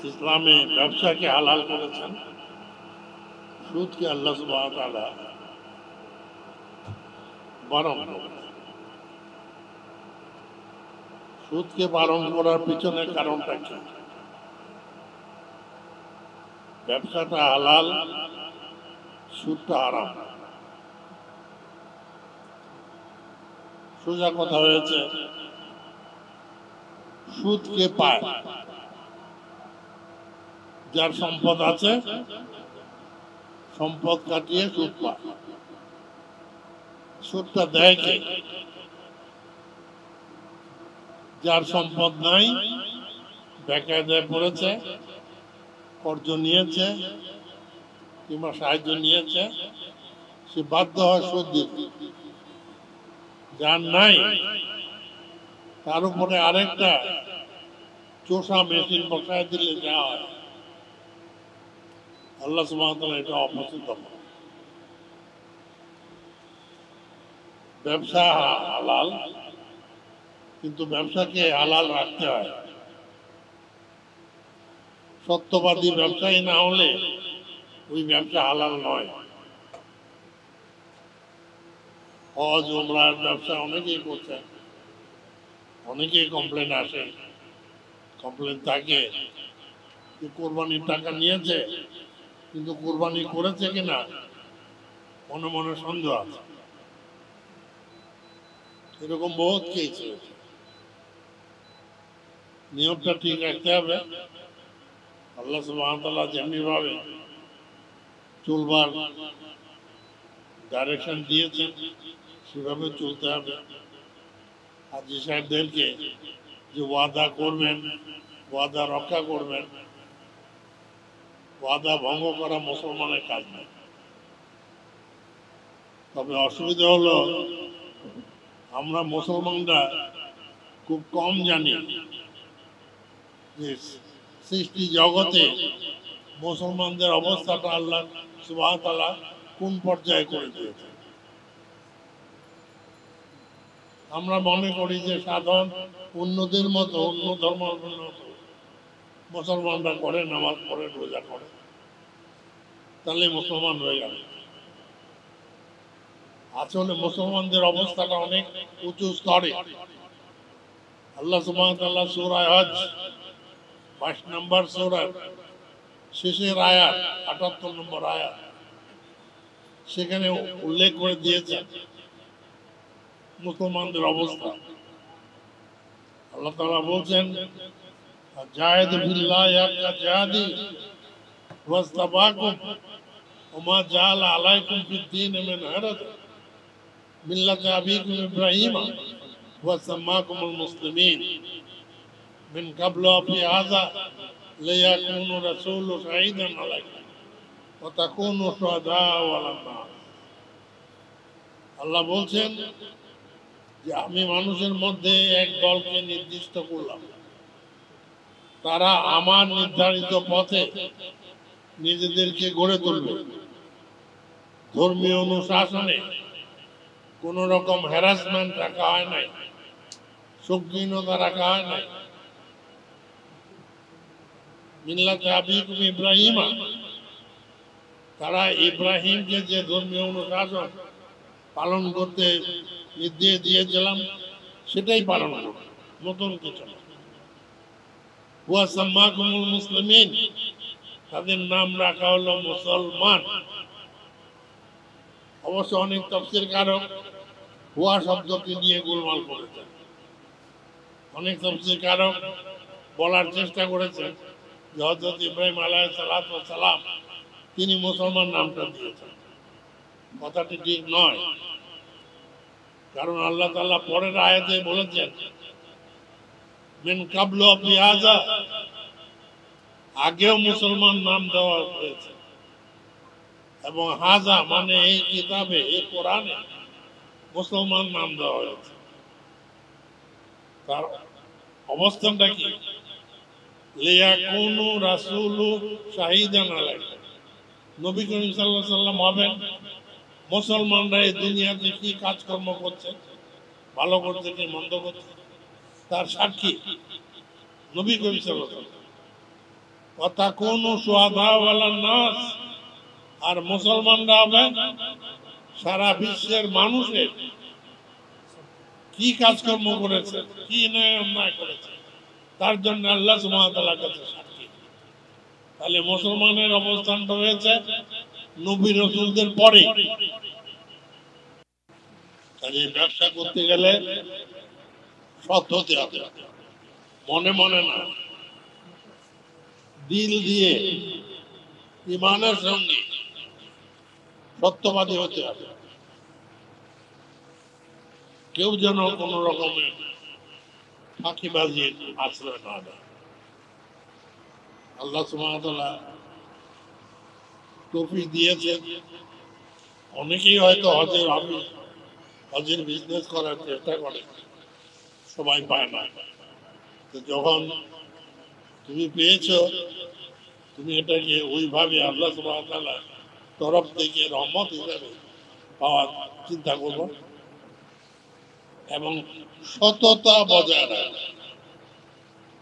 ইসলামে ব্যবসাকে হালাল করেছেন, সুদকে আল্লাহ সুবহানাহু ওয়া তাআলা বারণ করেছেন। সুদকে বারণ করার পিছনে কারণটা কি? ব্যবসাটা হালাল, সুদটা হারাম। সোজা কথা হয়েছে, সুদকে পায় যার সম্পদ আছে, সম্পদ কাটিয়ে সুদ পায়। সুদটা দেয় কে? যার সম্পদ নাই, বেকায়দায় পড়েছে, কর্জ নিয়েছে কিংবা সাহায্য নিয়েছে, সে বাধ্য হয় সুদ দিতে। যার নাই, তার উপরে আরেকটা চোষা মেশিন বসায় দিলে যা হয়, আল্লাহ সুবহানাহু ওয়া তাআলা এটা অপছন্দ করেন। ব্যবসা হালাল, কিন্তু ব্যবসাকে হালাল রাখতে হয়। সত্যবাদী ব্যবসায়ী না হলে ওই ব্যবসা হালাল নয়। হজ উমরার ব্যবসা অনেকেই করছে, অনেকেই কমপ্লেন আসে, কমপ্লেন থাকে যে কোরবানির টাকা নিয়েছে কিন্তু কোরবানি করেছে কিনা মনে মনে সন্দেহ আছে। এরকম বহুত কেস হয়েছে। নিয়মটা ঠিক রাখতে হবে। আল্লাহ সুবহানাহু ওয়া তাআলা যেমনি ভাবে চলবার ডাইরেকশন দিয়েছেন সেভাবে চলতে হবে। হাজী সাহেবদেরকে যে ওয়াদা করবেন, ওয়াদা রক্ষা করবেন, ওয়াদা ভঙ্গ করা মুসলমানের কাজ নয়। তবে অসুবিধা হলো আমরা মুসলমানরা খুব কম জানি যে সৃষ্টি জগতে মুসলমানদের অবস্থাটা আল্লাহ সুবহানাহু ওয়া তাআলা কোন পর্যায়ে করে দিয়েছে। আমরা মনে করি যে সাধারণ অন্যদের মতো, অন্য ধর্মের মতো মুসলমানরা করে, নামাজ পড়ে, রোজা করে, তাহলে মুসলমান হয়ে গেল। আসলে মুসলমানদের অবস্থাটা অনেক উঁচু স্তরে। আল্লাহ সুবহানাহু ওয়া তাআলা সূরা হজ 22 নম্বর সূরা শেষের আয়াত 78 নম্বর আয়াত, সেখানে উল্লেখ করে দিয়েছেন মুসলমানদের অবস্থা। আল্লাহ তাআলা বলছেন, জাহিদ বিল্লাহি হাক্কা জিহাদি ওয়াসতাবাকুম ওয়া মা জাআলা আলাইকুম ফিদ-দীন মিন হারাজ মিল্লাতা আবিকুম ইব্রাহিম ওয়া সাম্মাকুমুল মুসলিমিন মিন ক্বাবলু ওয়া ফি হাযা লিয়াকুনু রাসূলু শাহীদান আলাইকুম ওয়া তাকুনু শুহাদাআ আলান নাস। আল্লাহ বলছেন যে আমি মানুষের মধ্যে এক দলকে নির্দিষ্ট করলাম, তারা আমার নির্ধারিত পথে নিজেদেরকে গড়ে তুলবে। ধর্মীয় অনুশাসনে কোন রকম হ্যারাসমেন্ট রাখা হয় নাই, সংকীর্ণতা রাখা হয় নাই। মিল্লাতে আবিকুম ইব্রাহিম, তারা ইব্রাহিমকে যে ধর্মীয় অনুশাসন পালন করতে নির্দেশ দিয়েছিলাম সেটাই পালন করবে, নতুন কিছু না। ওয়া সাম্মাকুমুল মুসলিমিন, তাদের নাম রাখা হলো মুসলমান। অবশ্য অনেক তাফসীরকারক হুয়া শব্দকে নিয়ে গোলমাল করেছেন। অনেক তাফসীরকারক বলার চেষ্টা করেছেন যে হযরত ইব্রাহিম আলাইহিস সালাতু ওয়াস সালাম তিনি মুসলমান নামটা দিয়েছেন। কথাটি ঠিক নয়, কারণ আল্লাহ তাআলা পরের আয়াতে বলেছেন মিন ক্বাবলু ওয়া ফি হাযা, আগেও মুসলমান নাম দেওয়া হয়েছে, এবং হাজা মানে এই কিতাবে, এই কোরআনে মুসলমান নাম দেওয়া হয়েছে। তার অবস্থানটা কি? লিয়াকুনু রাসূলু শাহীদান আলাইকুম, নবী করিম সাল্লাল্লাহু আলাইহি সাল্লাম হবেন মুসলমানরা এই দুনিয়াতে কি কাজকর্ম করছে, ভালো করছে কি মন্দ করছে, তার সাক্ষী নবী করিম সাল্লাল্লাহু আলাইহি সাল্লাম। কথা কোন সুহাদাওয়ালা নাস, আর মুসলমানরা হবে সারা বিশ্বের মানুষের কি কাজকর্ম করেছে, কি ন্যায় অন্যায় করেছে, তার জন্য আল্লাহ সুবহানাহু ওয়া তাআলার কাছে সাক্ষী। তাহলে মুসলমানের অবস্থানটা হয়েছে নবী রাসূলদের পরে। কাজে ব্যবসা করতে গেলে সৎ হতে হবে, মনে মনে না, দিল দিয়ে ইমানের সঙ্গে সত্যবাদী হতে হবে। কেউ যেন কোন রকমের ফাঁকিবাজির আশ্রয় না দেয়। আল্লাহ সুবহানাহু ওয়া তাআলা তৌফিক দিয়েছে। অনেকেই হয়তো হজের বিজনেস করার চেষ্টা করে, সবাই পায় না। তো যখন তুমি পেয়েছো, তুমি এটাকে ওইভাবে আল্লাহ সুবহানাহু ওয়া তাআলার তরফ থেকে রহমত হিসাবে পাওয়ার চিন্তা করবো এবং সততা বজায় রাখবে।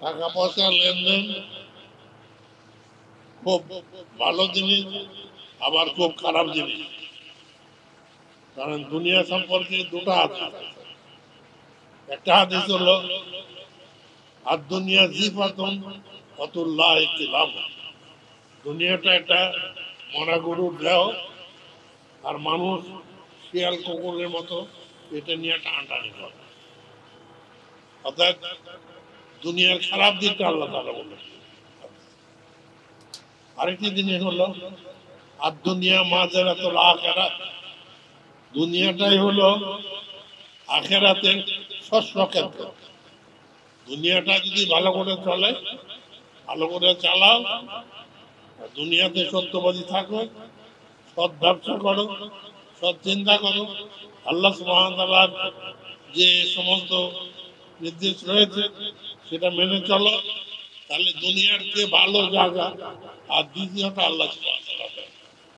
টাকা পয়সার লেনদেন খুব ভালো জিনিস, আবার খুব খারাপ জিনিস। কারণ দুনিয়া সম্পর্কে দুটো হাদিস আছে। একটা হাদিস হলো আর দুনিয়া জিফাতুন ওয়াতুল্লাহ ইতিলাম, দুনিয়াটা একটা মরা গরুর দেহ, আর মানুষ শিয়াল কুকুরের মতো এটা নিয়ে টানাটানি করে। অর্থাৎ দুনিয়ার খারাপ দিকটা আল্লাহ তাআলা বলেছে। আরেকটি জিনিস হলো আর দুনিয়া মাজারাতুল আখিরাত, দুনিয়াটাই হলো আখিরাতের শস্য ক্ষেত্র। দুনিয়াটা যদি ভালো করে চলে, ভালো করে চালাও, দুনিয়াতে সত্যবাদী থাকো, সৎ ব্যবসা করো, সৎ চিন্তা করো, আল্লাহ সুবহানাহু ওয়া তাআলার যে সমস্ত নির্দেশ রয়েছে সেটা মেনে চলো, তাহলে দুনিয়ার যে ভালো জায়গা। আর দ্বিতীয়টা আল্লাহ সুবহানাহু